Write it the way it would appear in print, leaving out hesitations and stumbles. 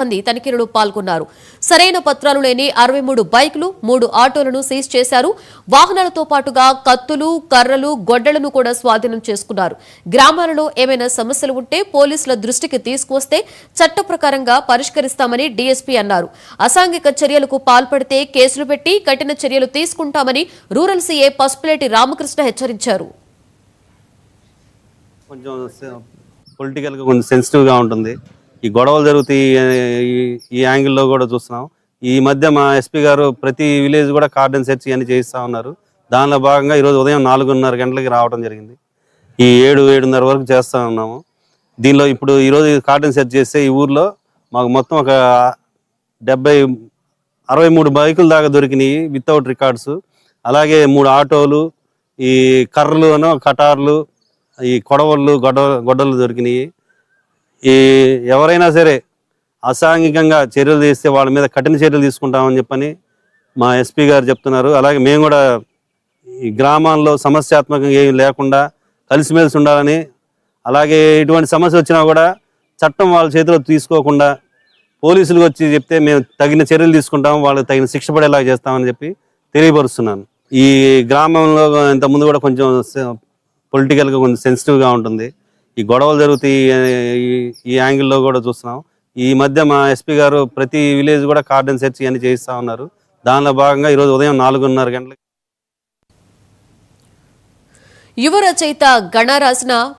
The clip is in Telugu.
మంది తనిఖీలలో పాల్గొన్నారు. సరైన పత్రాలు లేని 63 బైకులు, 3 ఆటోలను సీజ్ చేశారు. వాహనాలతో పాటుగా కత్తులు, కర్రలు, గొడ్డలను కూడా స్వాధీనం చేసుకున్నారు. గ్రామాలలో ఏమైనా సమస్యలు ఉంటే పోలీసుల దృష్టికి తీసుకువస్తే చట్ట ప్రకారంగా పరిష్కరిస్తామని డీఎస్పీ అన్నారు. అసాంఘిక చర్యలకు పాల్పడితే కేసులు పెట్టి కఠిన చర్యలు తీసుకుంటామని రూరల్ సీఏ పసుపులేటి రామకృష్ణ హెచ్చరించారు. కొంచెం పొలిటికల్గా కొంచెం సెన్సిటివ్గా ఉంటుంది. ఈ గొడవలు జరుగుతాయి. ఈ యాంగిల్లో కూడా చూస్తున్నాం. ఈ మధ్య మా ఎస్పీ గారు ప్రతి విలేజ్ కూడా కార్డన్ సెర్చ్ అని చేయిస్తూ ఉన్నారు. దానిలో భాగంగా ఈరోజు ఉదయం 4:30 గంటలకి రావడం జరిగింది. ఈ 7-7:30 వరకు చేస్తూ ఉన్నాము. దీనిలో ఇప్పుడు ఈరోజు కార్డన్ సెర్చ్ చేస్తే ఈ ఊర్లో మాకు మొత్తం ఒక 63 బైకుల దాకా దొరికినాయి వితౌట్ రికార్డ్స్. అలాగే 3 ఆటోలు, ఈ కర్రలు, కటార్లు, ఈ కొడవళ్ళు, గొడ్డలు దొరికినాయి. ఈ ఎవరైనా సరే అసాంఘికంగా చర్యలు చేస్తే వాళ్ళ మీద కఠిన చర్యలు తీసుకుంటామని చెప్పని మా ఎస్పీ గారు చెప్తున్నారు. అలాగే మేము కూడా ఈ గ్రామాల్లో సమస్యాత్మకంగా ఏమి లేకుండా కలిసిమెలిసి ఉండాలని, అలాగే ఇటువంటి సమస్య వచ్చినా కూడా చట్టం వాళ్ళ చేతిలో తీసుకోకుండా పోలీసులకు వచ్చి చెప్తే మేము తగిన చర్యలు తీసుకుంటాం, వాళ్ళకి తగిన శిక్ష పడేలాగా చేస్తామని చెప్పి తెలియపరుస్తున్నాను. ఈ గ్రామంలో ఇంతకుముందు కూడా కొంచెం పొలిటికల్గా కొంచెం సెన్సిటివ్గా ఉంటుంది. ఈ గొడవలు జరుగుతాయి. ఈ యాంగిల్లో కూడా చూస్తున్నాం. ఈ మధ్య మా ఎస్పీ గారు ప్రతి విలేజ్ కూడా కార్డన్ సెర్చ్ అని చేయిస్తూ ఉన్నారు. దానిలో భాగంగా ఈరోజు ఉదయం 4:30 గంటలకి యువ రచయిత గణ రాసిన